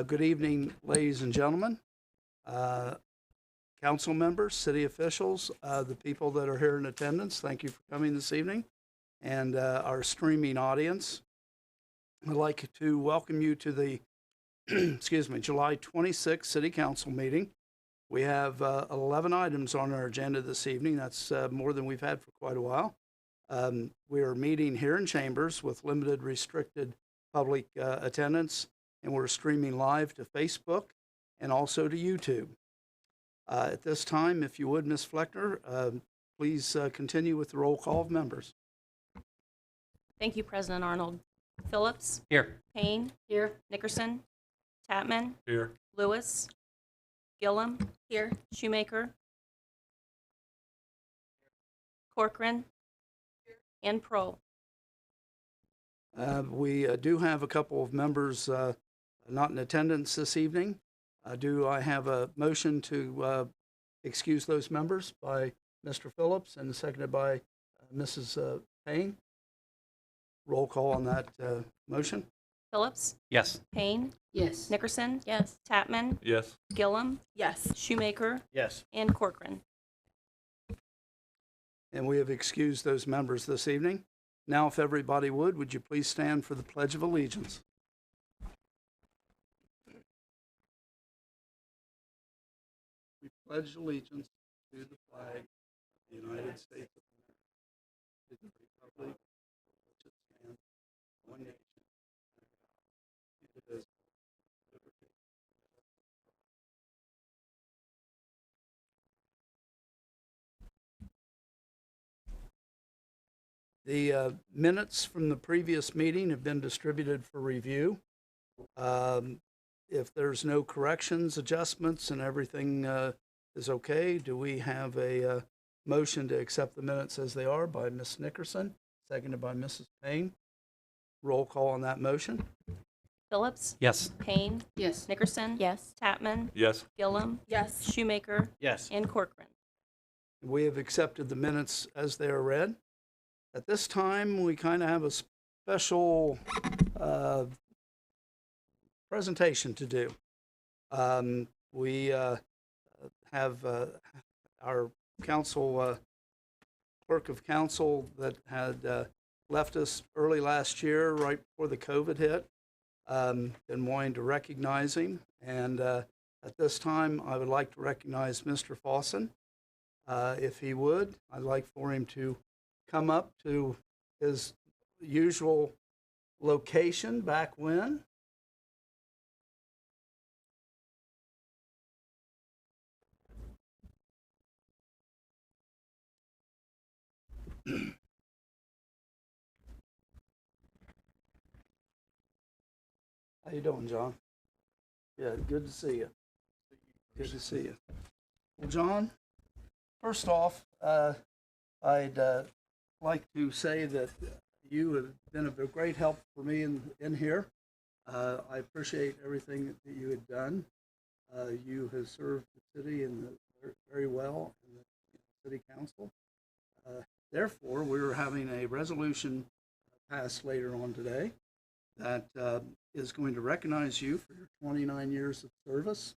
Good evening, ladies and gentlemen, council members, city officials, the people that are here in attendance. Thank you for coming this evening, and our streaming audience. I'd like to welcome you to the excuse me, July 26th City Council meeting. We have 11 items on our agenda this evening. That's more than we've had for quite a while. We are meeting here in chambers with limited restricted public attendance, and we're streaming live to Facebook and also to YouTube. At this time, if you would, Ms. Fleckner, please continue with the roll call of members. Thank you, President Arnold. Phillips. Here. Payne. Here. Nickerson. Tatman. Here. Lewis. Gillum. Here. Shoemaker. Corcoran. And Pro. We do have a couple of members not in attendance this evening. Do I have a motion to excuse those members by Mr. Phillips and seconded by Mrs. Payne? Roll call on that motion. Phillips. Yes. Payne. Yes. Nickerson. Yes. Tatman. Yes. Gillum. Yes. Shoemaker. Yes. And Corcoran. And we have excused those members this evening. Now, if everybody would you please stand for the Pledge of Allegiance? We pledge allegiance to the flag of the United States of America, to the republic for which it stands, one nation, indivisible, with liberty. The minutes from the previous meeting have been distributed for review. If there's no corrections, adjustments, and everything is okay, do we have a motion to accept the minutes as they are by Ms. Nickerson, seconded by Mrs. Payne? Roll call on that motion. Phillips. Yes. Payne. Yes. Nickerson. Yes. Tatman. Yes. Gillum. Yes. Shoemaker. Yes. And Corcoran. We have accepted the minutes as they are read. At this time, we kind of have a special presentation to do. We have our council, clerk of council that had left us early last year, right before the COVID hit, been wanting to recognize him. And at this time, I would like to recognize Mr. Fawson. If he would, I'd like for him to come up to his usual location back when. How you doing, John? Yeah, good to see you. Good to see you. Well, John, first off, I'd like to say that you have been of a great help for me in here. I appreciate everything that you had done. You have served the city very well in the city council. Therefore, we're having a resolution passed later on today that is going to recognize you for your 29 years of service.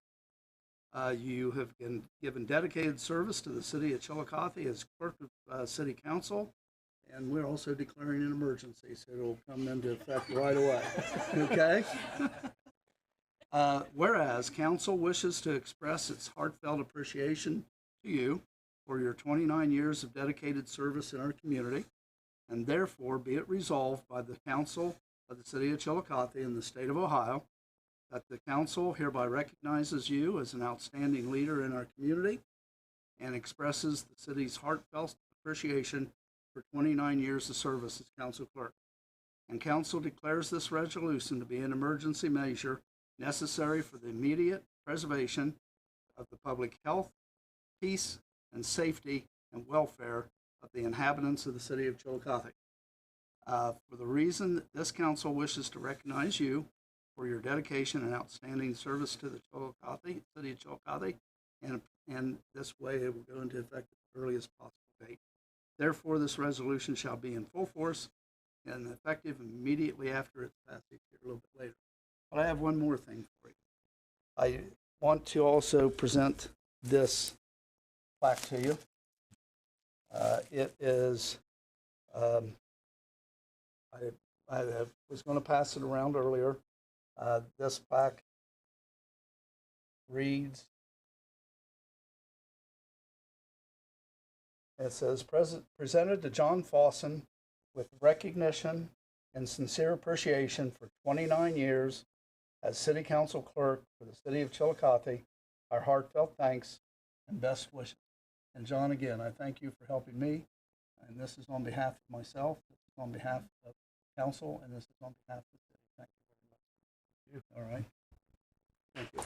You have been given dedicated service to the city of Chiillicothe as clerk of city council, and we're also declaring an emergency, so it'll come into effect right away. Okay? Whereas council wishes to express its heartfelt appreciation to you for your 29 years of dedicated service in our community, and therefore be it resolved by the council of the City of Chiillicothe in the state of Ohio, that the council hereby recognizes you as an outstanding leader in our community and expresses the city's heartfelt appreciation for 29 years of service as council clerk. And council declares this resolution to be an emergency measure necessary for the immediate preservation of the public health, peace, and safety and welfare of the inhabitants of the City of Chiillicothe. For the reason that this council wishes to recognize you for your dedication and outstanding service to the City of Chiillicothe, and this way it will go into effect at the earliest possible date. Therefore, this resolution shall be in full force and effective immediately after its passage here a little bit later. But I have one more thing for you. I want to also present this plaque to you. It is, I was going to pass it around earlier. This plaque reads, it says, presented to John Fawson with recognition and sincere appreciation for 29 years as City Council Clerk for the City of Chiillicothe, our heartfelt thanks and best wishes. And John, again, I thank you for helping me, and this is on behalf of myself, this is on behalf of council, and this is on behalf of the city. Thank you very much. All right. Thank you.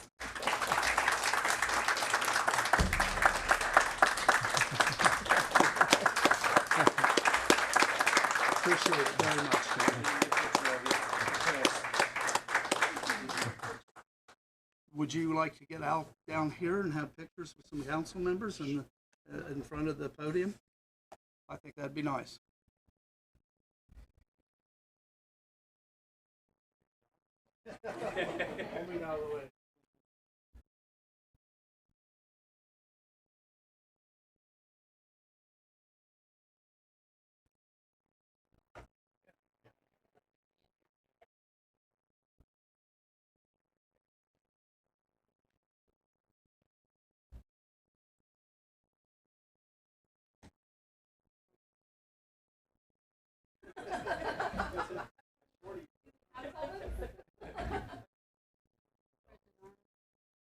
Appreciate it very much. Would you like to get out down here and have pictures with some council members in front of the podium? I think that'd be nice. Moving out of the way.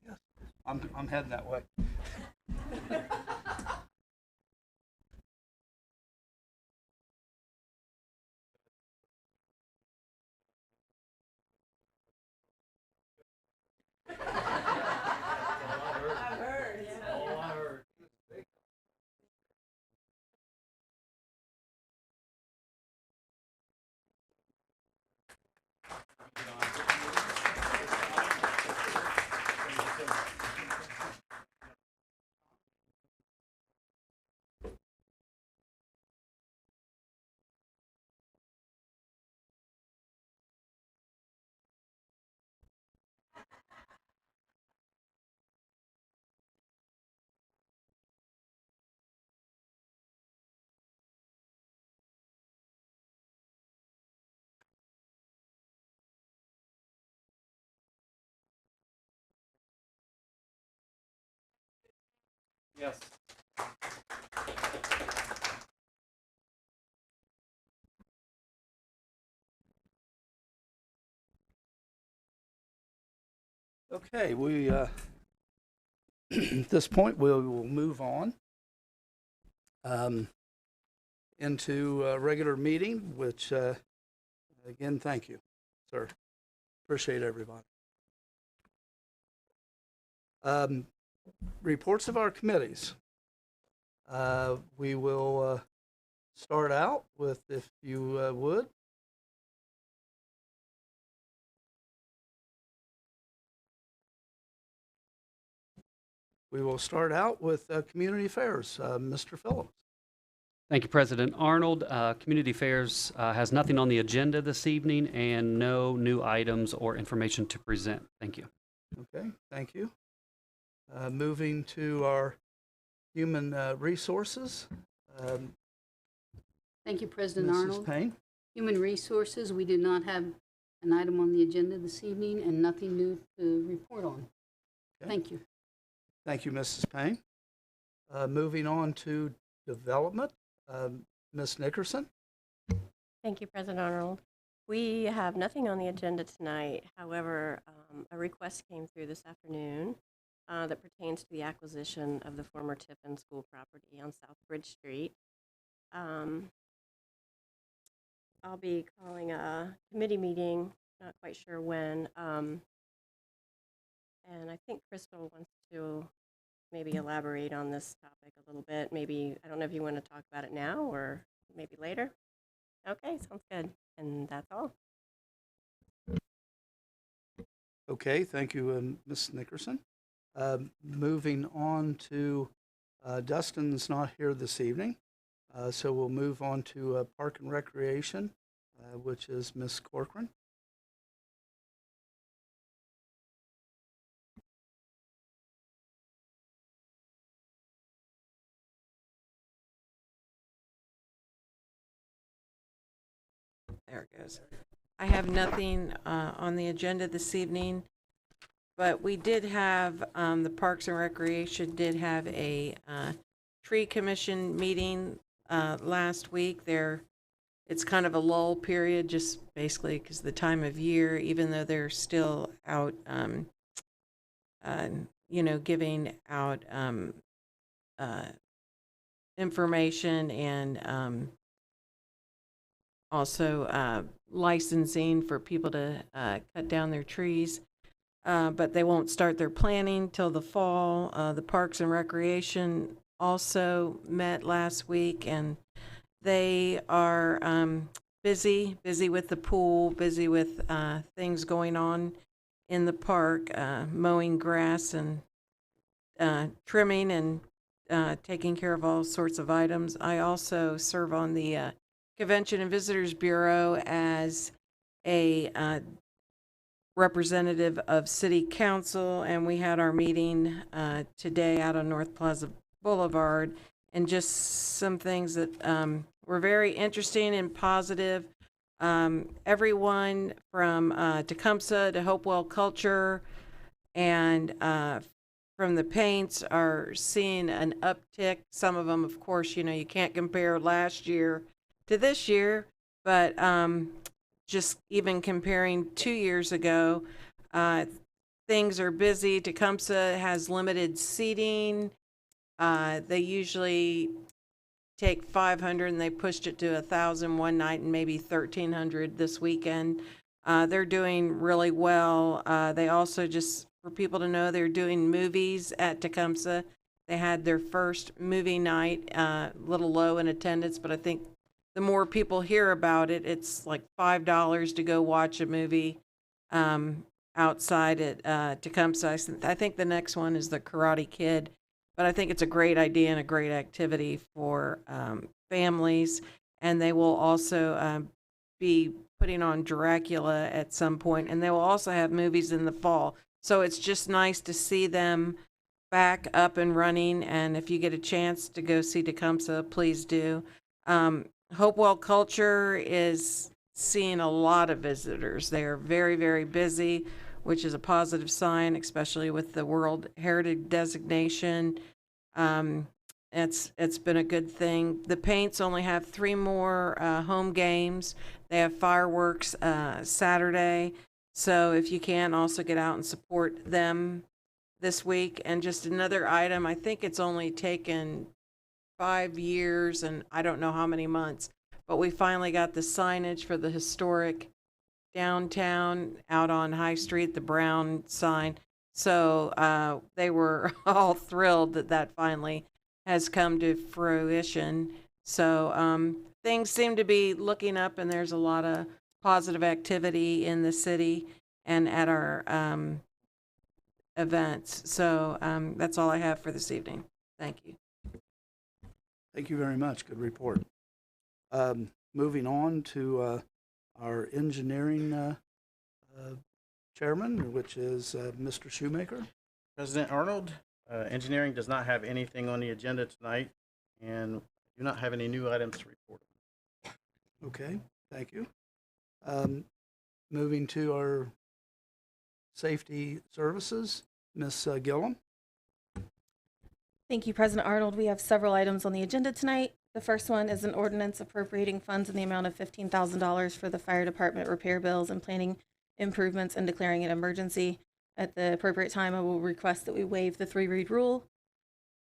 Yes, I'm heading that way. Yes. Okay, we at this point we will move on into a regular meeting, which again, thank you, sir. Appreciate everybody. Reports of our committees. We will start out with, if you would. We will start out with Community Affairs. Mr. Phillips. Thank you, President Arnold. Community Affairs has nothing on the agenda this evening and no new items or information to present. Thank you. Okay, thank you. Moving to our Human Resources. Thank you, President Mrs. Arnold. Payne. Human Resources, we do not have an item on the agenda this evening and nothing new to report on. Okay. Thank you. Thank you, Mrs. Payne. Moving on to Development. Ms. Nickerson. Thank you, President Arnold. We have nothing on the agenda tonight. However, a request came through this afternoon that pertains to the acquisition of the former Tiffin School property on South Bridge Street. I'll be calling a committee meeting, not quite sure when. And I think Crystal wants to maybe elaborate on this topic a little bit. Maybe, I don't know if you want to talk about it now or maybe later. Okay, sounds good. And that's all. Okay, thank you, Ms. Nickerson. Moving on to, Dustin's not here this evening, so we'll move on to Park and Recreation, which is Ms. Corcoran. There it goes. I have nothing on the agenda this evening, but we did have, the Parks and Recreation did have a tree commission meeting last week. It's kind of a lull period, just basically because the time of year, even though they're still out, giving out information and also licensing for people to cut down their trees. But they won't start their planning till the fall. The Parks and Recreation also met last week, and they are busy with the pool, busy with things going on in the park, mowing grass and trimming and taking care of all sorts of items. I also serve on the Convention and Visitors Bureau as a representative of City Council, and we had our meeting today out on North Plaza Boulevard, and just some things that were very interesting and positive. Everyone from Tecumseh to Hopewell Culture and from the paints are seeing an uptick. Some of them, of course, you can't compare last year to this year, but just even comparing 2 years ago, things are busy. Tecumseh has limited seating. They usually take 500 and they pushed it to 1,000 one night and maybe 1,300 this weekend. They're doing really well. They also, just for people to know, they're doing movies at Tecumseh. They had their first movie night, a little low in attendance, but I think the more people hear about it, it's like $5 to go watch a movie outside at Tecumseh. I think the next one is the Karate Kid, but I think it's a great idea and a great activity for families. And they will also be putting on Dracula at some point, and they will also have movies in the fall. So it's just nice to see them back up and running. And if you get a chance to go see Tecumseh, please do. Hopewell Culture is seeing a lot of visitors. They are very, very busy, which is a positive sign, especially with the World Heritage designation. It's been a good thing. The Paints only have 3 more home games. They have fireworks Saturday. So if you can, also get out and support them this week. And just another item, I think it's only taken 5 years and I don't know how many months, but we finally got the signage for the historic downtown out on High Street, the brown sign. So they were all thrilled that that finally has come to fruition. So things seem to be looking up, and there's a lot of positive activity in the city and at our events. So that's all I have for this evening. Thank you. Thank you very much. Good report. Moving on to our engineering chairman, which is Mr. Shoemaker. President Arnold, engineering does not have anything on the agenda tonight, and do not have any new items to report. Okay, thank you. Moving to our safety services, Ms. Gillum. Thank you, President Arnold. We have several items on the agenda tonight. The first one is an ordinance appropriating funds in the amount of $15,000 for the fire department repair bills and planning improvements and declaring an emergency. At the appropriate time, I will request that we waive the three-read rule.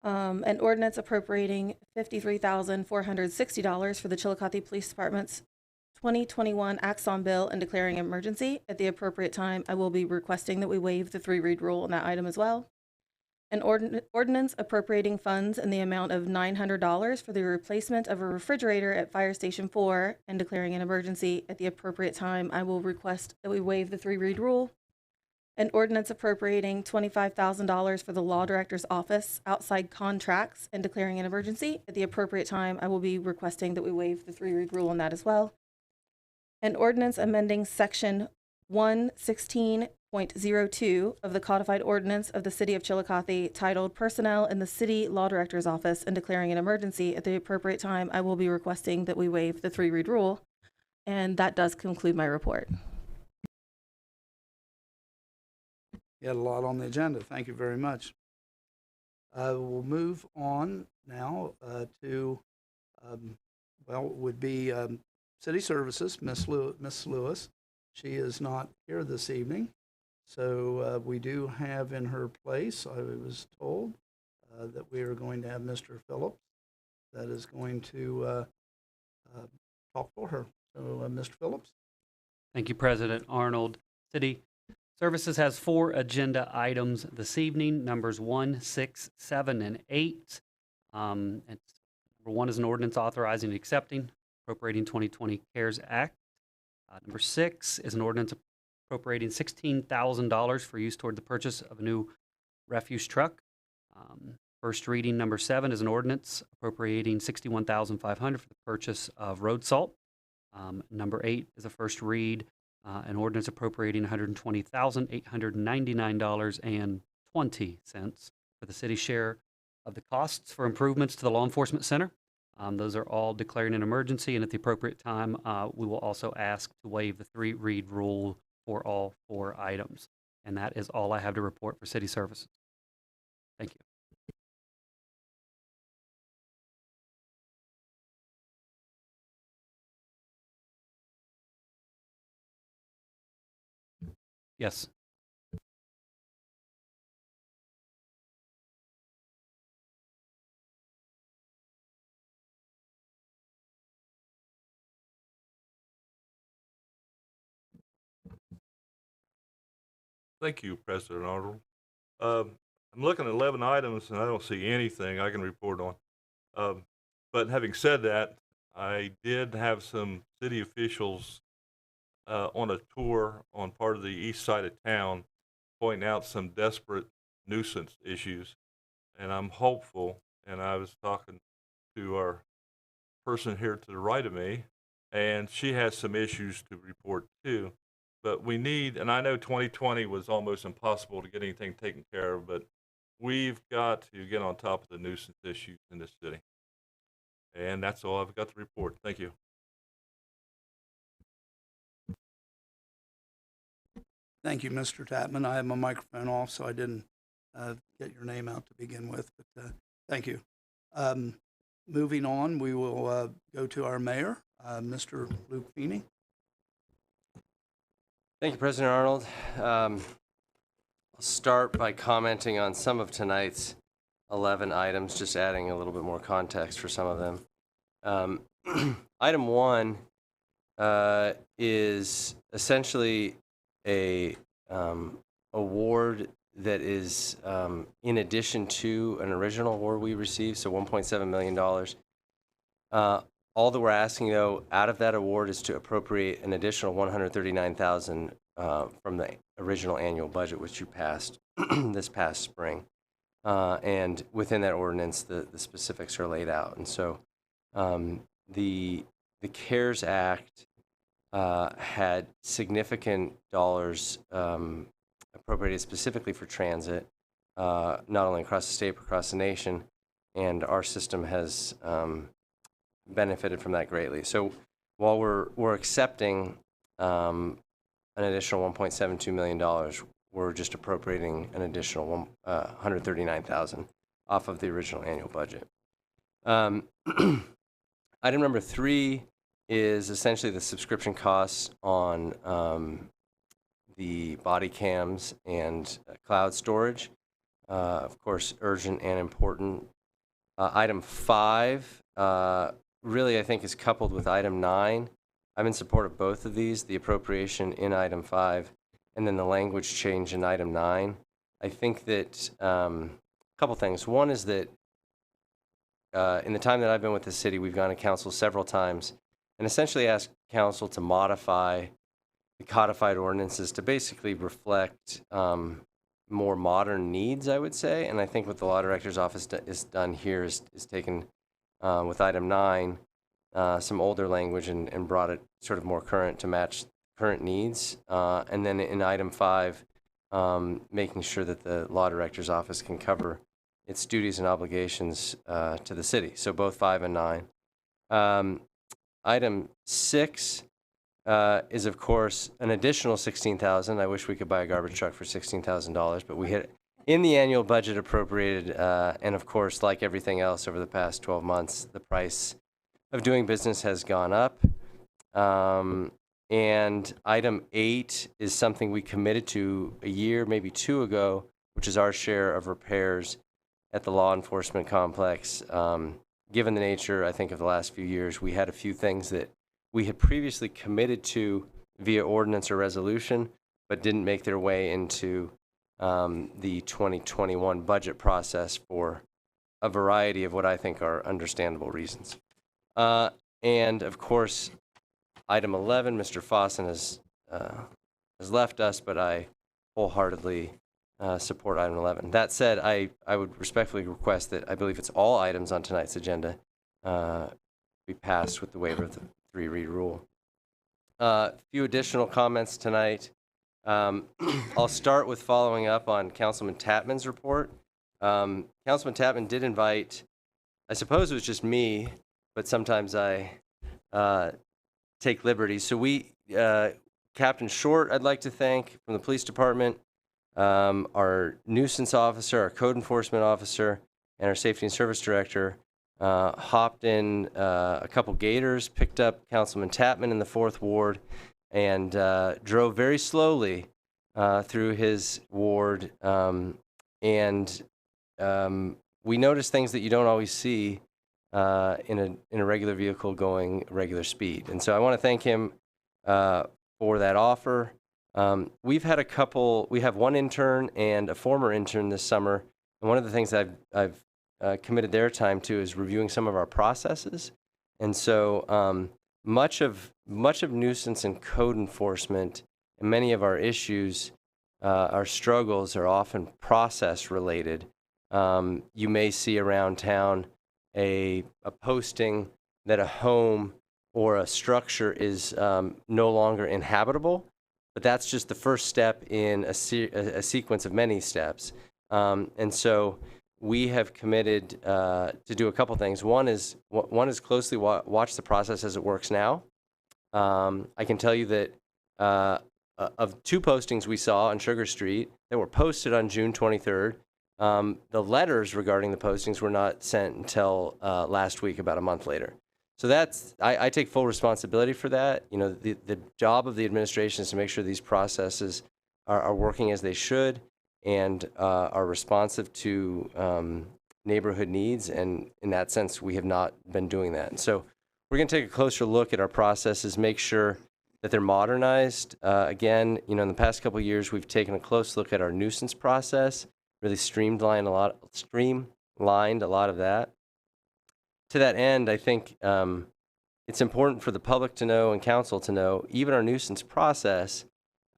An ordinance appropriating $53,460 for the Chiillicothe Police Department's 2021 Axon bill and declaring an emergency. At the appropriate time, I will be requesting that we waive the three-read rule on that item as well. An ordinance appropriating funds in the amount of $900 for the replacement of a refrigerator at Fire Station 4 and declaring an emergency. At the appropriate time, I will request that we waive the three-read rule. An ordinance appropriating $25,000 for the Law Director's Office outside contracts and declaring an emergency. At the appropriate time, I will be requesting that we waive the three-read rule on that as well. An ordinance amending Section 116.02 of the Codified Ordinance of the City of Chiillicothe titled Personnel in the City Law Director's Office and declaring an emergency. At the appropriate time, I will be requesting that we waive the three-read rule. And that does conclude my report. You had a lot on the agenda. Thank you very much. We'll move on now to, would be City Services, Miss Lewis. She is not here this evening, so we do have in her place, I was told, that we are going to have Mr. Phillips that is going to talk for her. So, Mr. Phillips. Thank you, President Arnold. City Services has 4 agenda items this evening, numbers 1, 6, 7, and 8. Number 1 is an ordinance authorizing and accepting appropriating 2020 CARES Act. Number 6 is an ordinance appropriating $16,000 for use toward the purchase of a new refuse truck. First reading, number 7 is an ordinance appropriating $61,500 for the purchase of road salt. Number 8 is a first read, an ordinance appropriating $120,899.20 for the city's share of the costs for improvements to the law enforcement center. Those are all declaring an emergency, and at the appropriate time, we will also ask to waive the three-read rule for all 4 items. And that is all I have to report for City Services. Thank you. Yes. Thank you, President Arnold. I'm looking at 11 items and I don't see anything I can report on. But having said that, I did have some city officials on a tour on part of the east side of town, pointing out some desperate nuisance issues. And I'm hopeful, and I was talking to our person here to the right of me, and she has some issues to report too. But we need, and I know 2020 was almost impossible to get anything taken care of, but we've got to get on top of the nuisance issues in this city. And that's all I've got to report. Thank you. Thank you, Mr. Tapman. I have my microphone off, so I didn't get your name out to begin with, but thank you. Moving on, we will go to our mayor, Mr. Luke Feeney. Thank you, President Arnold. I'll start by commenting on some of tonight's 11 items, just adding a little bit more context for some of them. Item 1 is essentially a award that is in addition to an original award we received, so $1.7 million. All that we're asking, though, out of that award is to appropriate an additional $139,000 from the original annual budget, which you passed this past spring. And within that ordinance, the specifics are laid out. And so the CARES Act had significant dollars appropriated specifically for transit, not only across the state, but across the nation. And our system has benefited from that greatly. So while we're accepting an additional $1.72 million, we're just appropriating an additional $139,000 off of the original annual budget. Item number 3 is essentially the subscription costs on the body cams and cloud storage. Of course, urgent and important. Item 5 really, I think, is coupled with item 9. I'm in support of both of these, the appropriation in item 5 and then the language change in item 9. I think that a couple things. One is that in the time that I've been with the city, we've gone to council several times and essentially asked council to modify the codified ordinances to basically reflect more modern needs, I would say. And I think what the law director's office is done here is taken with item 9 some older language and brought it sort of more current to match current needs. And then in item 5, making sure that the law director's office can cover its duties and obligations to the city. So both 5 and 9. Item 6 is, of course, an additional $16,000. I wish we could buy a garbage truck for $16,000, but we hit in the annual budget appropriated. And of course, like everything else over the past 12 months, the price of doing business has gone up. And item 8 is something we committed to a year, maybe 2 ago, which is our share of repairs at the law enforcement complex. Given the nature, I think, of the last few years, we had a few things that we had previously committed to via ordinance or resolution, but didn't make their way into the 2021 budget process for a variety of what I think are understandable reasons. And of course, item 11, Mr. Fossen has left us, but I wholeheartedly support item 11. That said, I would respectfully request that I believe it's all items on tonight's agenda be passed with the waiver of the 3-read rule. A few additional comments tonight. I'll start with following up on Councilman Tatman's report. Councilman Tatman did invite, I suppose it was just me, but sometimes I take liberties. So we, Captain Short, I'd like to thank from the police department, our nuisance officer, our code enforcement officer, and our safety and service director hopped in a couple gators, picked up Councilman Tatman in the 4th Ward, and drove very slowly through his ward. And we noticed things that you don't always see in a regular vehicle going regular speed. And so I want to thank him for that offer. We have one intern and a former intern this summer. And one of the things I've committed their time to is reviewing some of our processes. And so much of nuisance and code enforcement and many of our issues, our struggles are often process related. You may see around town a posting that a home or a structure is no longer inhabitable, but that's just the first step in a sequence of many steps. And so we have committed to do a couple things. One is closely watch the process as it works now. I can tell you that of 2 postings we saw on Sugar Street that were posted on June 23rd, the letters regarding the postings were not sent until last week, about a month later. So I take full responsibility for that. You know, the job of the administration is to make sure these processes are working as they should and are responsive to neighborhood needs. And in that sense, we have not been doing that. And so we're going to take a closer look at our processes, make sure that they're modernized. Again, you know, in the past couple of years, we've taken a close look at our nuisance process, really streamlined a lot of that. To that end, I think it's important for the public to know and council to know, even our nuisance process,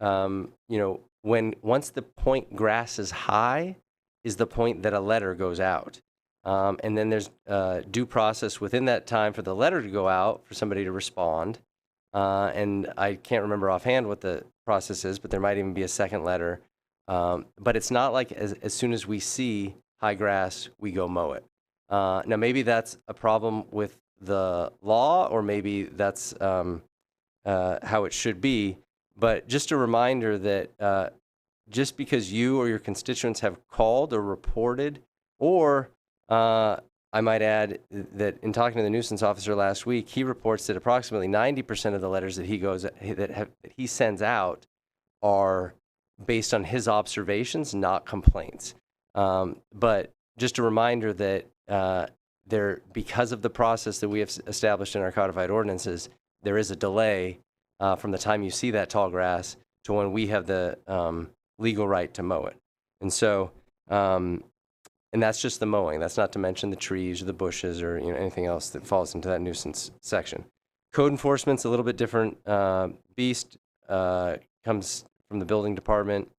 you know, once the point grass is high is the point that a letter goes out. And then there's due process within that time for the letter to go out, for somebody to respond. And I can't remember offhand what the process is, but there might even be a second letter. But it's not like as soon as we see high grass, we go mow it. Now, maybe that's a problem with the law, or maybe that's how it should be. But just a reminder that just because you or your constituents have called or reported or I might add that in talking to the nuisance officer last week, he reports that approximately 90% of the letters that that he sends out are based on his observations, not complaints. But just a reminder that because of the process that we have established in our codified ordinances, there is a delay from the time you see that tall grass to when we have the legal right to mow it. And so, and that's just the mowing. That's not to mention the trees or the bushes or anything else that falls into that nuisance section. Code enforcement's a little bit different beast. Comes from the building department,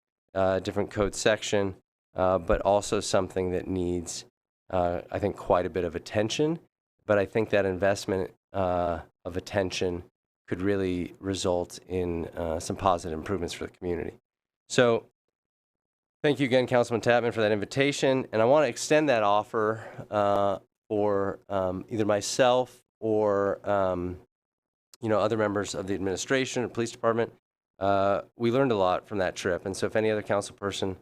different code section, but also something that needs, I think, quite a bit of attention. But I think that investment of attention could really result in some positive improvements for the community. So thank you again, Councilman Tapman, for that invitation. And I want to extend that offer for either myself or other members of the administration or police department. We learned a lot from that trip. And so if any other council person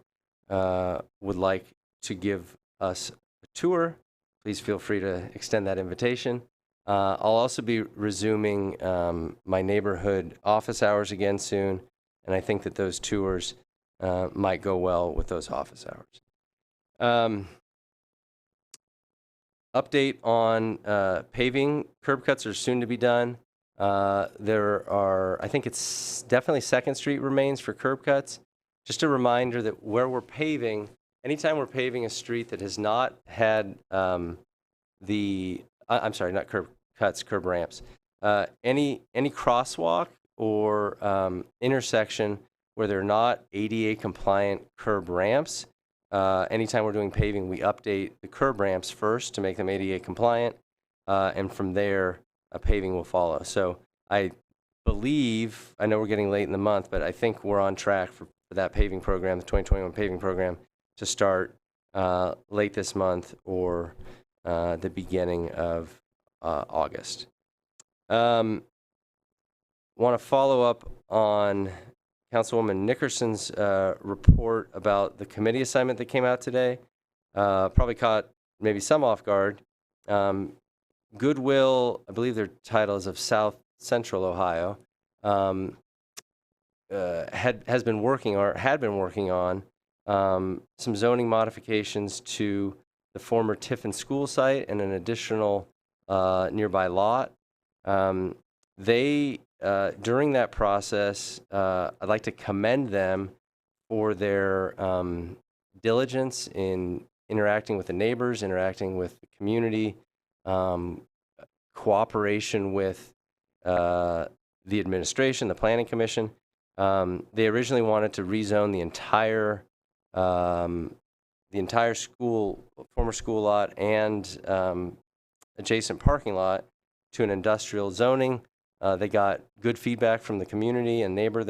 would like to give us a tour, please feel free to extend that invitation. I'll also be resuming my neighborhood office hours again soon. And I think that those tours might go well with those office hours. Update on paving. Curb cuts are soon to be done. There are, I think it's definitely 2nd Street remains for curb cuts. Just a reminder that where we're paving, anytime we're paving a street that has not had I'm sorry, not curb cuts, curb ramps, any crosswalk or intersection where they're not ADA compliant curb ramps, anytime we're doing paving, we update the curb ramps first to make them ADA compliant, and from there, paving will follow. So I believe, I know we're getting late in the month, but I think we're on track for that paving program, the 2021 paving program, to start late this month or the beginning of August. Want to follow up on Councilwoman Nickerson's report about the committee assignment that came out today. Probably caught maybe some off guard. Goodwill, I believe their title is of South Central Ohio, had been working on some zoning modifications to the former Tiffin School site and an additional nearby lot. They during that process, I'd like to commend them for their diligence in interacting with the neighbors, interacting with the community, cooperation with the administration, the planning commission. They originally wanted to rezone the entire school, former school lot, and adjacent parking lot to an industrial zoning. They got good feedback from the community and neighbors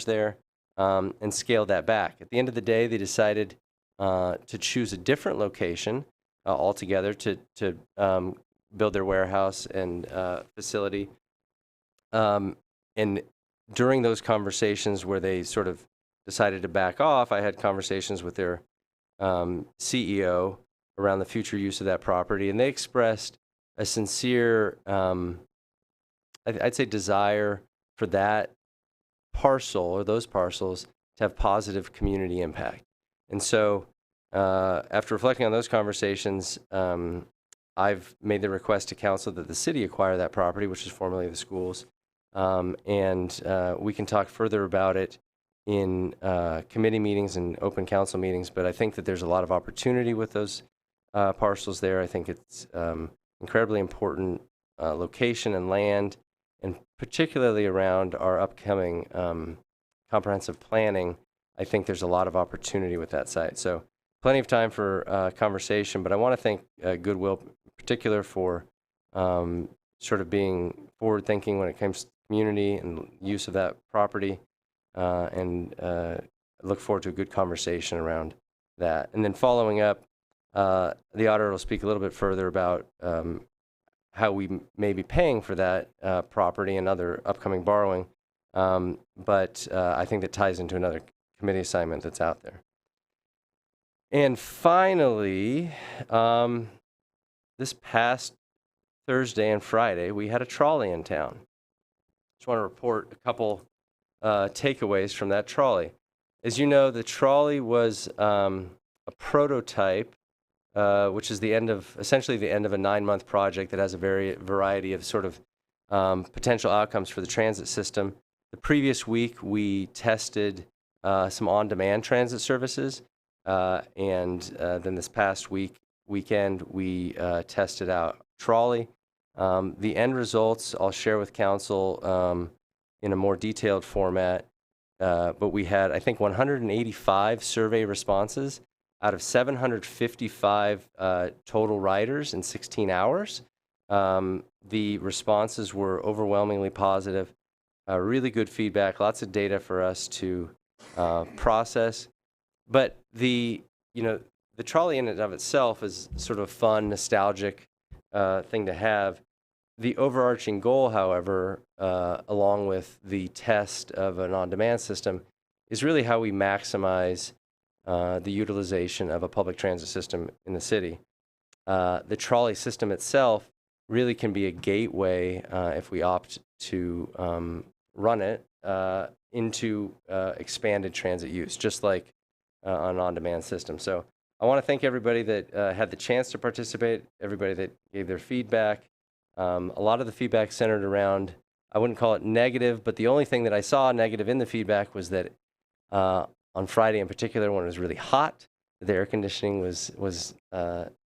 there, and scaled that back. At the end of the day, they decided to choose a different location altogether to build their warehouse and facility. And during those conversations where they sort of decided to back off, I had conversations with their CEO around the future use of that property, and they expressed a sincere, I'd say, desire for that parcel or those parcels to have positive community impact. And so after reflecting on those conversations, I've made the request to council that the city acquire that property, which is formerly the schools. And we can talk further about it in committee meetings and open council meetings, but I think that there's a lot of opportunity with those parcels there. I think it's incredibly important location and land, and particularly around our upcoming comprehensive planning. I think there's a lot of opportunity with that site. So plenty of time for conversation, but I want to thank Goodwill in particular for sort of being forward-thinking when it comes to community and use of that property, and look forward to a good conversation around that. And then following up, the auditor will speak a little bit further about how we may be paying for that property and other upcoming borrowing, but I think that ties into another committee assignment that's out there. And finally, this past Thursday and Friday, we had a trolley in town. Just want to report a couple takeaways from that trolley. As you know, the trolley was a prototype, which is essentially the end of a 9-month project that has a variety of sort of potential outcomes for the transit system. The previous week, we tested some on-demand transit services, and then this past weekend, we tested out trolley. The end results I'll share with council in a more detailed format, but we had, I think, 185 survey responses out of 755 total riders in 16 hours. The responses were overwhelmingly positive, really good feedback, lots of data for us to process. But the trolley in and of itself is sort of a fun, nostalgic thing to have. The overarching goal, however, along with the test of an on-demand system, is really how we maximize the utilization of a public transit system in the city. The trolley system itself really can be a gateway, if we opt to run it, into expanded transit use, just like an on-demand system. So I want to thank everybody that had the chance to participate, everybody that gave their feedback. A lot of the feedback centered around, I wouldn't call it negative, but the only thing that I saw negative in the feedback was that on Friday in particular, when it was really hot, the air conditioning was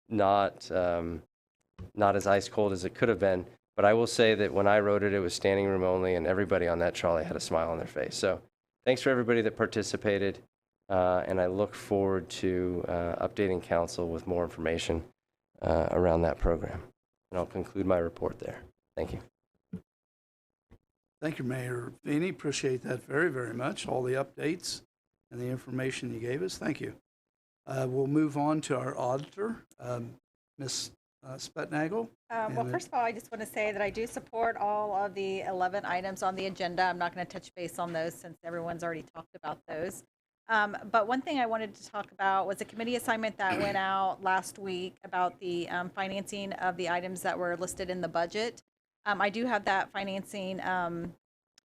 not as ice cold as it could have been. But I will say that when I rode it, it was standing room only, and everybody on that trolley had a smile on their face. So thanks for everybody that participated, and I look forward to updating council with more information around that program. And I'll conclude my report there. Thank you. Thank you, Mayor Feeney. Appreciate that very, very much, all the updates and the information you gave us. Thank you. We'll move on to our auditor, Ms. Spetnagel. Well, first of all, I just want to say that I do support all of the 11 items on the agenda. I'm not going to touch base on those since everyone's already talked about those. But one thing I wanted to talk about was a committee assignment that went out last week about the financing of the items that were listed in the budget. I do have that financing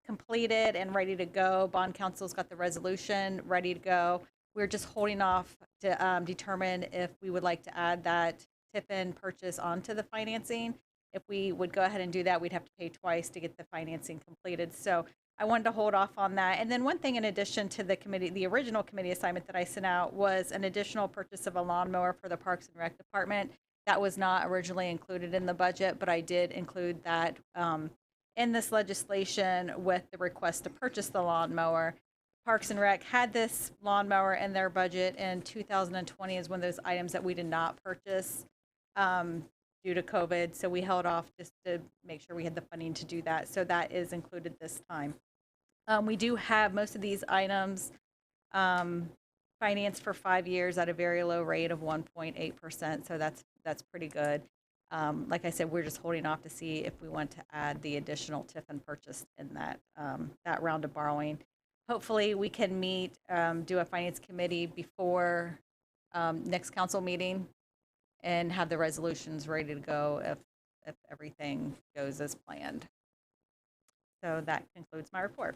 completed and ready to go. Bond Council's got the resolution ready to go. We're just holding off to determine if we would like to add that TIFIN purchase onto the financing. If we would go ahead and do that, we'd have to pay twice to get the financing completed. So I wanted to hold off on that. And then one thing in addition to the original committee assignment that I sent out was an additional purchase of a lawnmower for the Parks and Rec Department. That was not originally included in the budget, but I did include that in this legislation with the request to purchase the lawnmower. Parks and Rec had this lawnmower in their budget, and 2020 is one of those items that we did not purchase due to COVID. So we held off just to make sure we had the funding to do that. So that is included this time. We do have most of these items financed for 5 years at a very low rate of 1.8%. So that's pretty good. Like I said, we're just holding off to see if we want to add the additional TIFIN purchase in that round of borrowing. Hopefully we can meet, do a finance committee before next council meeting and have the resolutions ready to go if everything goes as planned. So that concludes my report.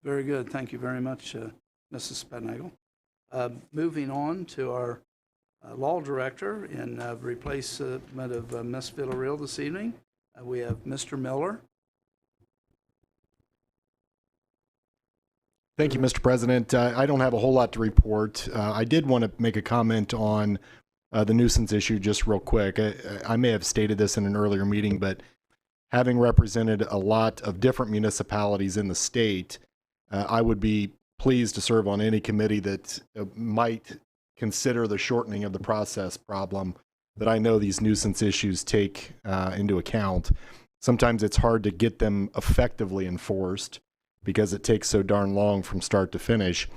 Very good. Thank you very much, Mrs. Spetnagel. Moving on to our law director in replacement of Ms. Villarreal this evening, we have Mr. Miller. Thank you, Mr. President. I don't have a whole lot to report. I did want to make a comment on the nuisance issue just real quick. I may have stated this in an earlier meeting, but having represented a lot of different municipalities in the state, I would be pleased to serve on any committee that might consider the shortening of the process problem that I know these nuisance issues take into account. Sometimes it's hard to get them effectively enforced because it takes so darn long from start to finish.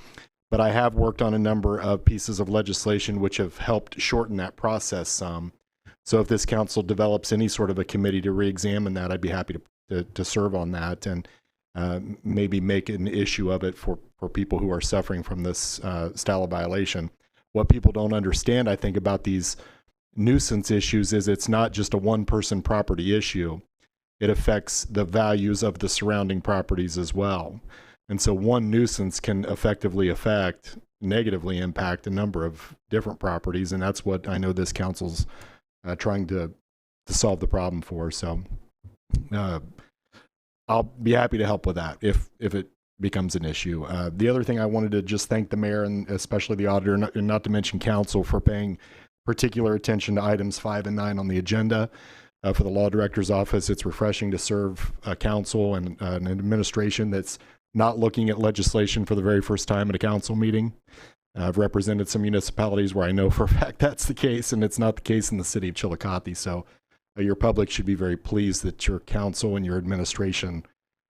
But I have worked on a number of pieces of legislation which have helped shorten that process some. So if this council develops any sort of a committee to re-examine that, I'd be happy to serve on that and maybe make an issue of it for people who are suffering from this style of violation. What people don't understand, I think, about these nuisance issues is it's not just a one-person property issue. It affects the values of the surrounding properties as well. And so one nuisance can effectively negatively impact a number of different properties, and that's what I know this council's trying to solve the problem for. So I'll be happy to help with that if it becomes an issue. The other thing I wanted to just thank the mayor and especially the auditor, and not to mention council, for paying particular attention to items 5 and 9 on the agenda. For the law director's office, it's refreshing to serve council and an administration that's not looking at legislation for the very first time at a council meeting. I've represented some municipalities where I know for a fact that's the case, and it's not the case in the city of Chiillicothe. So your public should be very pleased that your council and your administration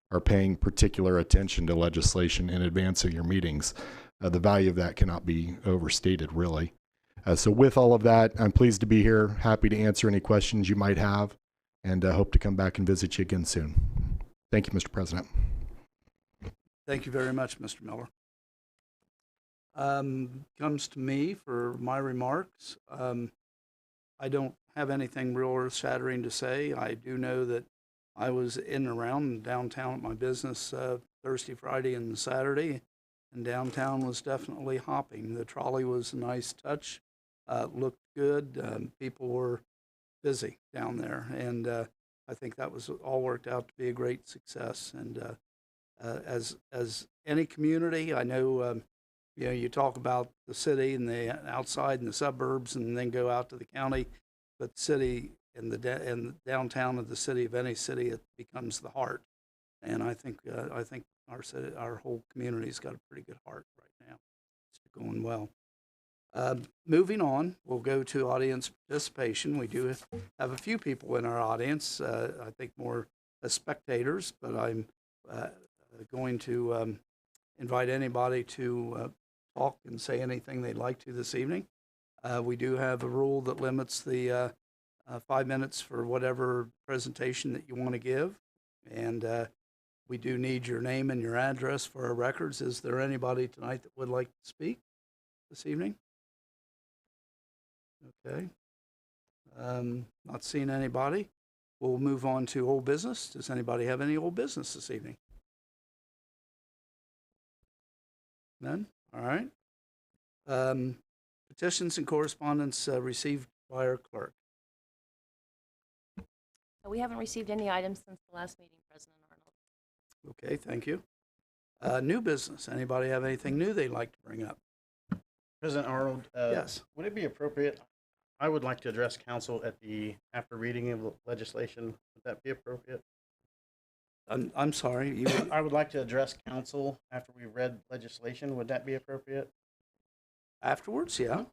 are paying particular attention to legislation in advance of your meetings. The value of that cannot be overstated, really. So with all of that, I'm pleased to be here, happy to answer any questions you might have, and hope to come back and visit you again soon. Thank you, Mr. President. Thank you very much, Mr. Miller. Comes to me for my remarks. I don't have anything real earth-shattering to say. I do know that I was in and around downtown at my business Thursday, Friday, and Saturday, and downtown was definitely hopping. The trolley was a nice touch. Looked good. People were busy down there, and I think that was all worked out to be a great success. And as any community, I know you talk about the city and the outside and the suburbs, and then go out to the county, but the city and the downtown of the city, of any city, it becomes the heart. And I think our city, our whole community's got a pretty good heart right now. It's going well. Moving on, we'll go to audience participation. We do have a few people in our audience, I think more as spectators, but I'm going to invite anybody to talk and say anything they'd like to this evening. We do have a rule that limits the 5 minutes for whatever presentation that you want to give, and we do need your name and your address for our records. Is there anybody tonight that would like to speak this evening? Okay. Not seeing anybody. We'll move on to old business. Does anybody have any old business this evening? None? All right. Petitions and correspondence received by our clerk. We haven't received any items since the last meeting, President Arnold. Okay, thank you. New business. Anybody have anything new they'd like to bring up? President Arnold, Yes. would it be appropriate? I would like to address council after reading of legislation. Would that be appropriate? I'm sorry. I would like to address council after we read legislation. Would that be appropriate? Afterwards, yeah.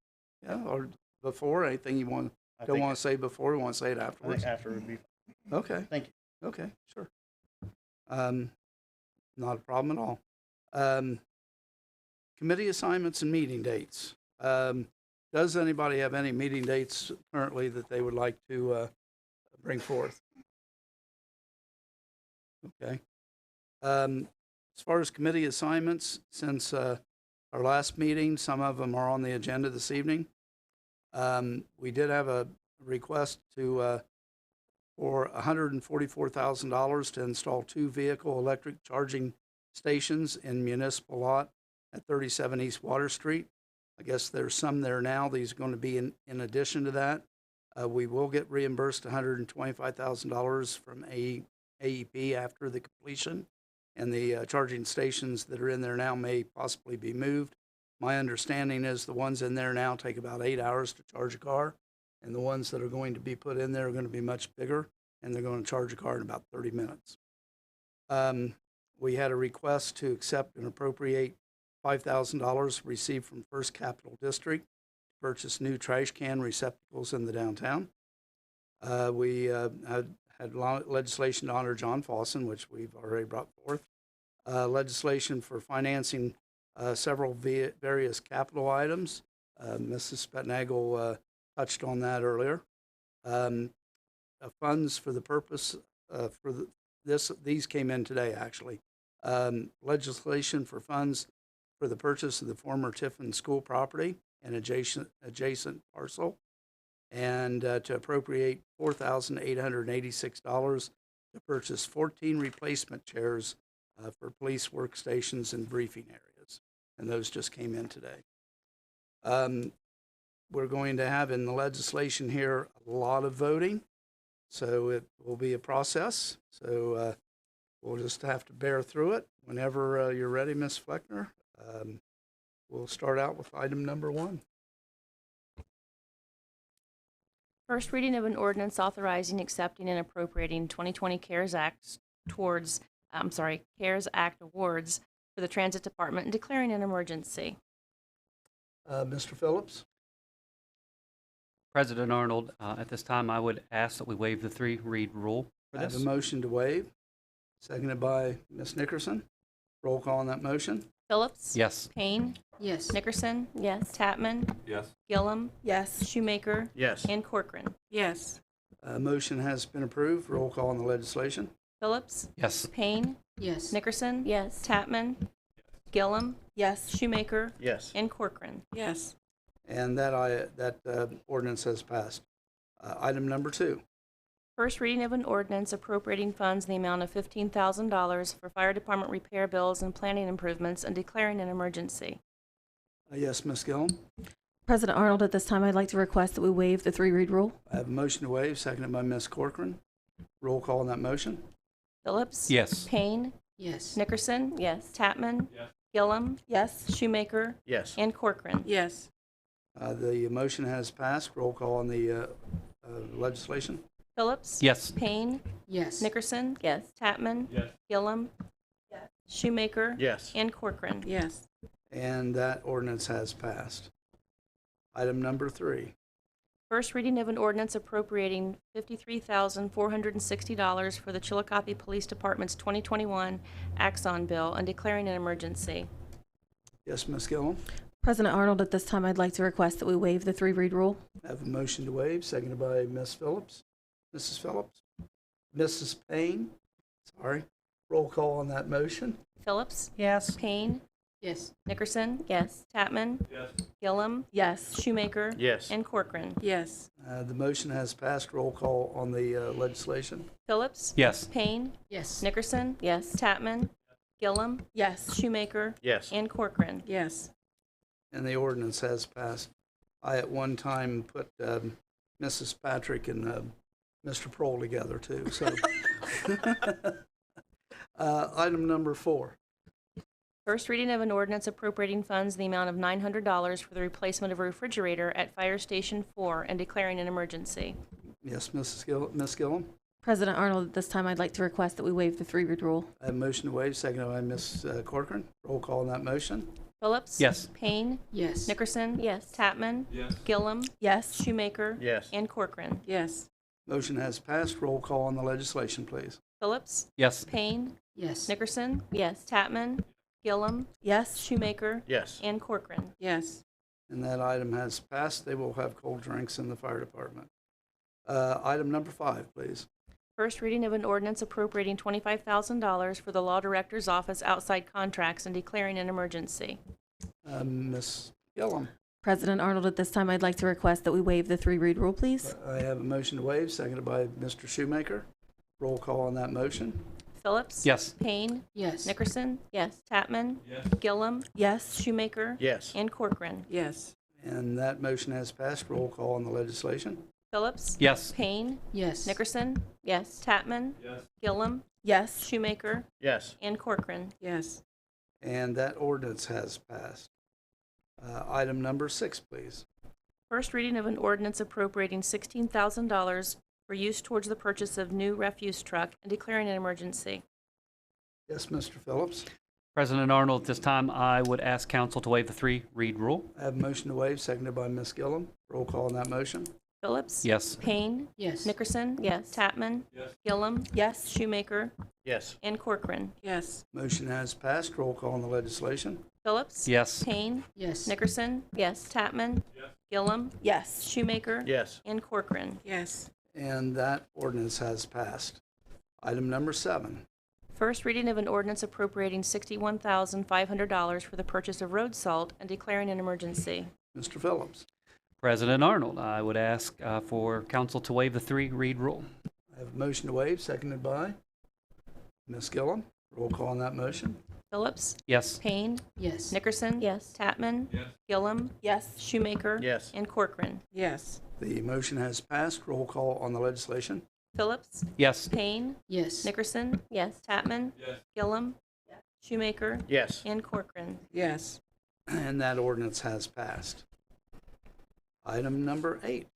Yeah, or before, anything you want to say before, you want to say it I afterwards? think after would be. Okay. Thank you. Okay, sure. Not a problem at all. Committee assignments and meeting dates. Does anybody have any meeting dates currently that they would like to bring forth? Okay. As far as committee assignments, since our last meeting, some of them are on the agenda this evening. We did have a request for $144,000 to install 2 vehicle electric charging stations in municipal lot at 37 East Water Street. I guess there's some there now. These are going to be in addition to that. We will get reimbursed $125,000 from AEP after the completion, and the charging stations that are in there now may possibly be moved. My understanding is the ones in there now take about 8 hours to charge a car, and the ones that are going to be put in there are going to be much bigger, and they're going to charge a car in about 30 minutes. We had a request to accept and appropriate $5,000 received from First Capital District to purchase new trash can receptacles in the downtown. We had legislation to honor John Fawson, which we've already brought forth. Legislation for financing several various capital items. Mrs. Spetnagel touched on that earlier. Funds for the purpose these came in today, actually. Legislation for funds for the purchase of the former Tiffin School property and adjacent parcel, and to appropriate $4,886 to purchase 14 replacement chairs for police workstations and briefing areas. And those just came in today. We're going to have in the legislation here a lot of voting, so it will be a process. So we'll just have to bear through it. Whenever you're ready, Ms. Fleckner, we'll start out with item number 1. First reading of an ordinance authorizing, accepting, and appropriating 2020 CARES Act CARES Act awards for the Transit Department and declaring an emergency. Mr. Phillips? President Arnold, at this time, I would ask that we waive the 3-read rule for I have a this. motion to waive, seconded by Ms. Nickerson. Roll call on that motion. Phillips? Yes. Payne? Yes. Nickerson? Yes. Tatman? Yes. Gillum? Yes. Shoemaker? Yes. And Corcoran. Yes. Motion has been approved. Roll call on the legislation. Phillips? Yes. Payne? Yes. Nickerson? Yes. Tatman? Gillum? Yes. Shoemaker? Yes. And Corcoran. Yes. And that ordinance has passed. Item number 2. First reading of an ordinance appropriating funds in the amount of $15,000 for fire department repair bills and planning improvements and declaring an emergency. Yes, Ms. Gillum. President Arnold, at this time, I'd like to request that we waive the 3-read rule. I have a motion to waive, seconded by Ms. Corcoran. Roll call on that motion. Phillips? Yes. Payne? Yes. Nickerson? Yes. Tatman? Gillum? Yes. Shoemaker? Yes. And Corcoran. Yes. The motion has passed. Roll call on the legislation. Phillips? Yes. Payne? Yes. Nickerson? Yes. Tatman? Yes. Gillum? Shoemaker? Yes. And Corcoran. Yes. And that ordinance has passed. Item number 3. First reading of an ordinance appropriating $53,460 for the Chiillicothe Police Department's 2021 Axon Bill and declaring an emergency. Yes, Ms. Gillum. President Arnold, at this time, I'd like to request that we waive the 3-read rule. I have a motion to waive, seconded by Ms. Phillips. Mrs. Phillips? Mrs. Payne? Sorry. Roll call on that motion. Phillips? Yes. Payne? Yes. Nickerson? Yes. Tatman? Yes. Gillum? Yes. Shoemaker? Yes. And Corcoran. Yes. The motion has passed. Roll call on the legislation. Phillips? Yes. Payne? Yes. Nickerson? Yes. Tatman? Gillum? Yes. Shoemaker? Yes. And Corcoran. Yes. And the ordinance has passed. I at one time put Mrs. Patrick and Mr. Prohl together too. So, item number 4. First reading of an ordinance appropriating funds in the amount of $900 for the replacement of a refrigerator at Fire Station 4 and declaring an emergency. Yes, Ms. Gillum. President Arnold, at this time, I'd like to request that we waive the 3-read rule. I have a motion to waive, seconded by Ms. Corcoran. Roll call on that motion. Phillips? Yes. Payne? Yes. Nickerson? Yes. Tatman? Yes. Gillum? Yes. Shoemaker? Yes. And Corcoran. Yes. Motion has passed. Roll call on the legislation, please. Phillips? Yes. Payne? Yes. Nickerson? Yes. Tatman? Gillum? Yes. Shoemaker? Yes. And Corcoran. Yes. And that item has passed. They will have cold drinks in the fire department. Item number 5, please. First reading of an ordinance appropriating $25,000 for the Law Director's Office outside contracts and declaring an emergency. Ms. Gillum. President Arnold, at this time, I'd like to request that we waive the 3-read rule, please. I have a motion to waive, seconded by Mr. Shoemaker. Roll call on that motion. Phillips? Yes. Payne? Yes. Nickerson? Yes. Tatman? Yes. Gillum? Yes. Shoemaker? Yes. And Corcoran. Yes. And that motion has passed. Roll call on the legislation. Phillips? Yes. Payne? Yes. Nickerson? Yes. Tatman? Yes. Gillum? Yes. Shoemaker? Yes. And Corcoran. Yes. And that ordinance has passed. Item number 6, please. First reading of an ordinance appropriating $16,000 for use towards the purchase of new refuse truck and declaring an emergency. Yes, Mr. Phillips. President Arnold, at this time, I would ask council to waive the 3-read rule. I have a motion to waive, seconded by Ms. Gillum. Roll call on that motion. Phillips? Yes. Payne? Yes. Nickerson? Yes. Tatman? Yes. Gillum? Yes. Shoemaker? Yes. And Corcoran. Yes. Motion has passed. Roll call on the legislation. Phillips? Yes. Payne? Yes. Nickerson? Yes. Tatman? Yes. Gillum? Yes. Shoemaker? Yes. And Corcoran. Yes. And that ordinance has passed. Item number 7. First reading of an ordinance appropriating $61,500 for the purchase of road salt and declaring an emergency. Mr. Phillips. President Arnold, I would ask for council to waive the 3-read rule. I have a motion to waive, seconded by Ms. Gillum. Roll call on that motion. Phillips, Yes. Payne, Yes. Nickerson. Yes. Tatman. Gillum, Yes. Shoemaker. Yes. And Corcoran. Yes. The motion has passed. Roll call on the legislation. Phillips, Yes. Payne, Yes. Nickerson. Yes. Tatman. Gillum, Shoemaker. Yes. And Corcoran. Yes. And that ordinance has passed. Item number 8.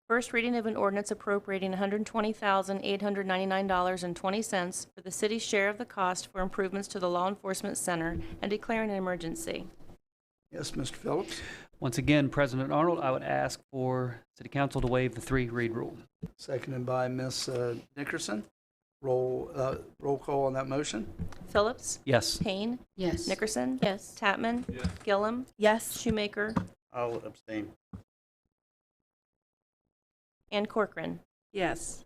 First reading of an ordinance appropriating $120,899.20 for the city's share of the cost for improvements to the Law Enforcement Center and declaring an emergency. Yes, Mr. Phillips. Once again, President Arnold, I would ask for City Council to waive the 3-read rule. Seconded by Ms. Nickerson. Roll call on that motion. Phillips, Yes. Payne, Yes. Nickerson. Yes. Tatman. Gillum, Yes. Shoemaker. I'll abstain. And Corcoran. Yes.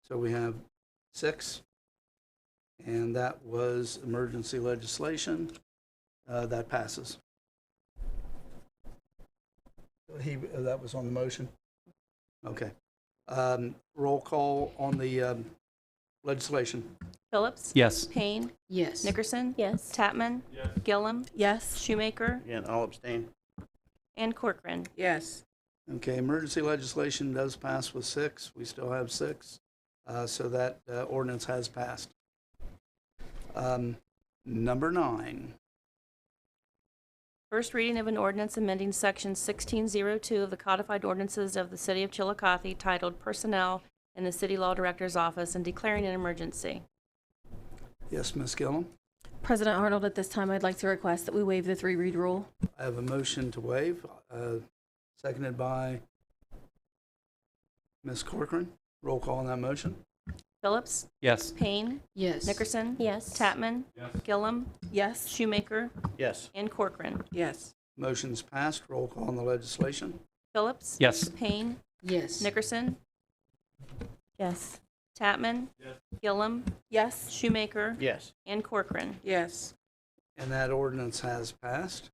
So we have 6. And that was emergency legislation. That passes. That was on the motion? Okay. Roll call on the legislation. Phillips, Yes. Payne, Yes. Nickerson. Yes. Tatman. Gillum, Yes. Shoemaker. Again, I'll abstain. And Corcoran. Yes. Okay, emergency legislation does pass with 6. We still have 6. So that ordinance has passed. Number 9. First reading of an ordinance amending section 1602 of the codified ordinances of the city of Chiillicothe titled Personnel in the City Law Director's Office and declaring an emergency. Yes, Ms. Gillum. President Arnold, at this time, I'd like to request that we waive the 3-read rule. I have a motion to waive, seconded by Ms. Corcoran. Roll call on that motion. Phillips, Yes. Payne, Yes. Nickerson. Yes. Tatman. Gillum, Yes. Shoemaker. Yes. And Corcoran. Yes. Motion's passed. Roll call on the legislation. Phillips, Yes. Payne, Yes. Nickerson. Yes. Tatman. Gillum, Yes. Shoemaker. Yes. And Corcoran. Yes. And that ordinance has passed.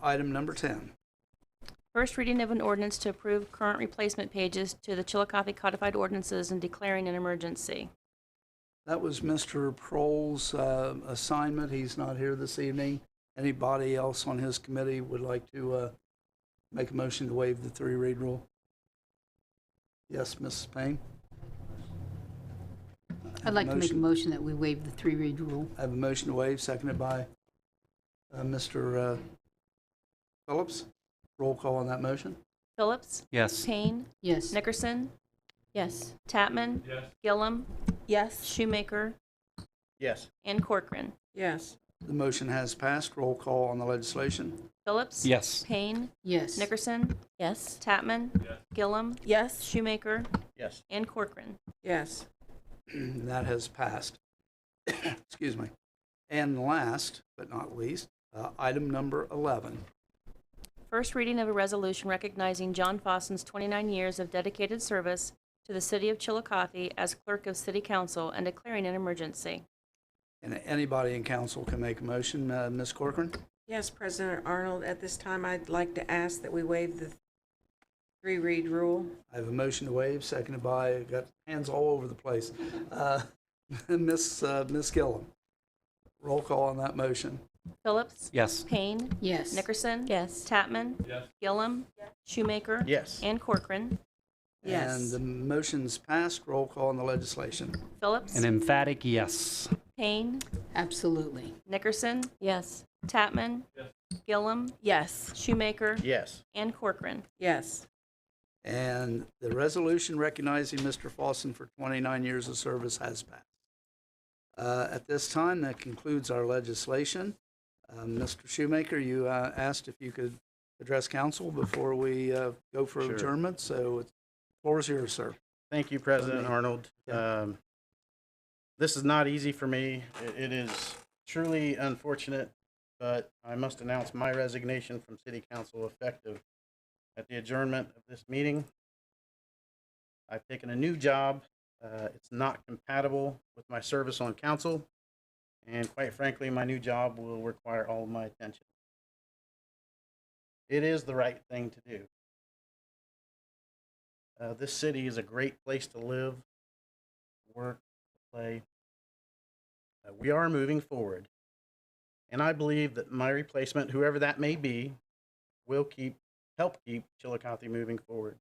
Item number 10. First reading of an ordinance to approve current replacement pages to the Chiillicothe codified ordinances and declaring an emergency. That was Mr. Prohl's assignment. He's not here this evening. Anybody else on his committee would like to make a motion to waive the 3-read rule? Yes, Mrs. Payne? I'd like to make a motion that we waive the 3-read rule. I have a motion to waive, seconded by Mr. Phillips. Roll call on that motion. Phillips, Yes. Payne, Yes. Nickerson, Yes. Tatman. Gillum, Yes. Shoemaker. Yes. And Corcoran. Yes. The motion has passed. Roll call on the legislation. Phillips, Yes. Payne, Yes. Nickerson, Yes. Tatman. Gillum, Yes. Shoemaker. Yes. And Corcoran. Yes. That has passed. Excuse me. And last but not least, item number 11. First reading of a resolution recognizing John Fossen's 29 years of dedicated service to the city of Chiillicothe as clerk of city council and declaring an emergency. And anybody in council can make a motion. Ms. Corcoran? Yes, President Arnold, at this time, I'd like to ask that we waive the 3-read rule. I have a motion to waive, seconded by, got hands all over the place, Ms. Gillum. Roll call on that motion. Phillips, Yes. Payne, Yes. Nickerson. Yes. Tatman. Gillum, Shoemaker. Yes. And Corcoran. Yes. And the motion's passed. Roll call on the legislation. Phillips, An emphatic yes. Payne, Absolutely. Nickerson, Yes. Tatman. Gillum, Yes. Shoemaker. Yes. And Corcoran. Yes. And the resolution recognizing Mr. Fossen for 29 years of service has passed. At this time, that concludes our legislation. Mr. Shoemaker, you asked if you could address council before we go for Sure. adjournment, so the floor is yours, sir. Thank you, President Okay. Arnold. This is not easy for me. It is truly unfortunate, but I must announce my resignation from City Council effective at the adjournment of this meeting. I've taken a new job. It's not compatible with my service on council. and quite frankly, my new job will require all of my attention. It is the right thing to do. This city is a great place to live, work, play. We are moving forward, and I believe that my replacement, whoever that may be, will help keep Chiillicothe moving forward.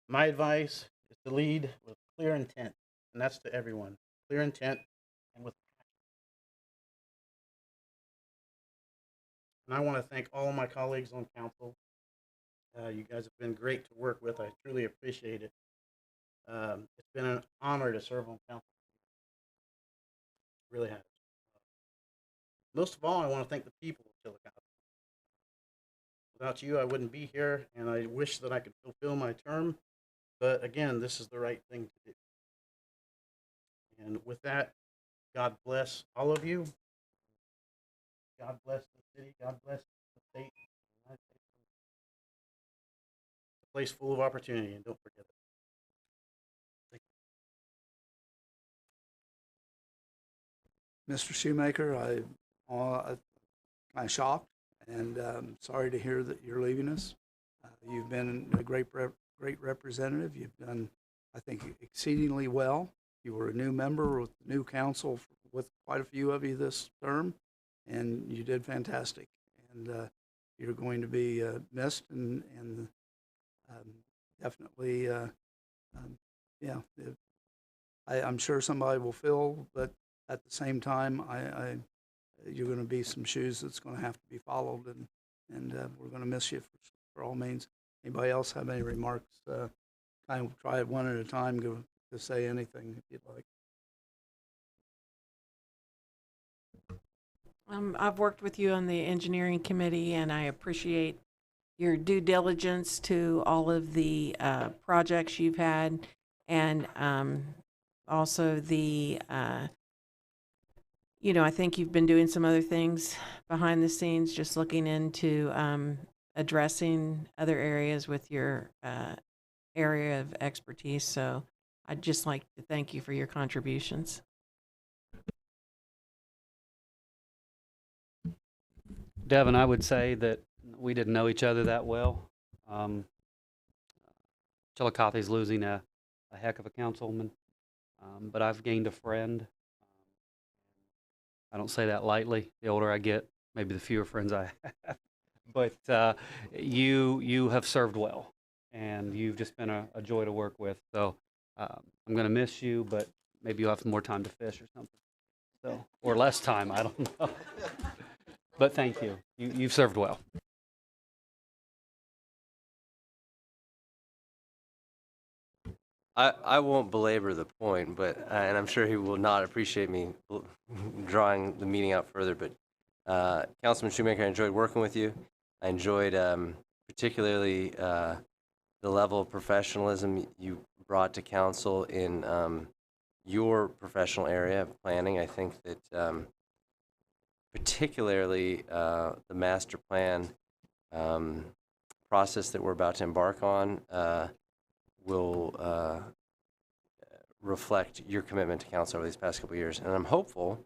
My advice is to lead with clear intent, and that's to everyone. Clear intent and with passion. And I want to thank all my colleagues on council. You guys have been great to work with. I truly appreciate it. It's been an honor to serve on council. It really has. Most of all, I want to thank the people of Chiillicothe. Without you, I wouldn't be here, and I wish that I could fulfill my term. But again, this is the right thing to do. And with that, God bless all of you. God bless the city. God bless the state. United States. It's a place full of opportunity, and don't forget it. Mr. Shoemaker, I'm shocked and sorry to hear that you're leaving us. You've been a great representative. You've done, I think, exceedingly well. You were a new member with the new council with quite a few of you this term, and you did fantastic. And you're going to be missed, and definitely, yeah. I'm sure somebody will fill, but at the same time, you're going to be some shoes that's going to have to be followed, and we're going to miss you for all means. Anybody else have any remarks? Kind of try it one at a time to say anything if you'd like. I've worked with you on the engineering committee, and I appreciate your due diligence to all of the projects you've had, and also the I think you've been doing some other things behind the scenes, just looking into addressing other areas with your area of expertise. So I'd just like to thank you for your contributions. Devin, I would say that we didn't know each other that well. Chiillicothe's losing a heck of a councilman, but I've gained a friend. I don't say that lightly. The older I get, maybe the fewer friends I have. But you have served well, and you've just been a joy to work with. So I'm going to miss you, but maybe you'll have more time to fish or something. So, or less time, I don't know. But thank you. You've served well. I won't belabor the point, but and I'm sure he will not appreciate me drawing the meeting out further. But Councilman Shoemaker, I enjoyed working with you. I enjoyed particularly the level of professionalism you brought to council in your professional area of planning. I think that particularly the master plan process that we're about to embark on will reflect your commitment to council over these past couple of years. And I'm hopeful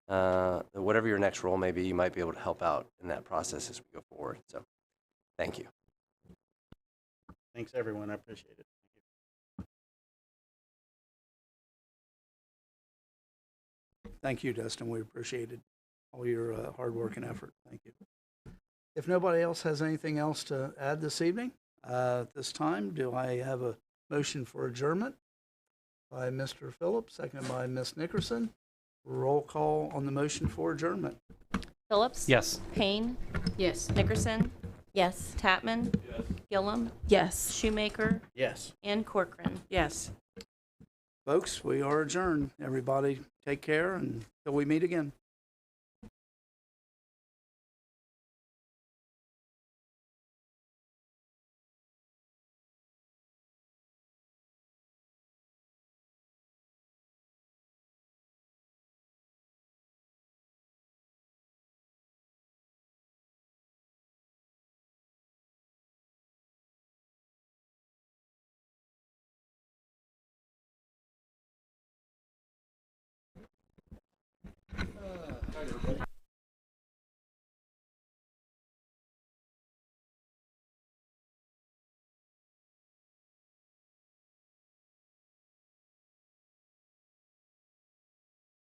that whatever your next role may be, you might be able to help out in that process as we go forward. So thank you. Thanks, everyone. I appreciate it. Thank you, Dustin. We appreciated all your hard work and effort. Thank you. If nobody else has anything else to add this evening, at this time, do I have a motion for adjournment by Mr. Phillips, seconded by Ms. Nickerson? Roll call on the motion for adjournment. Phillips? Yes. Payne? Yes. Nickerson? Yes. Tatman? Yes. Gillum? Yes. Shoemaker? Yes. And Corcoran. Yes. Folks, we are adjourned. Everybody take care until we meet again. everybody.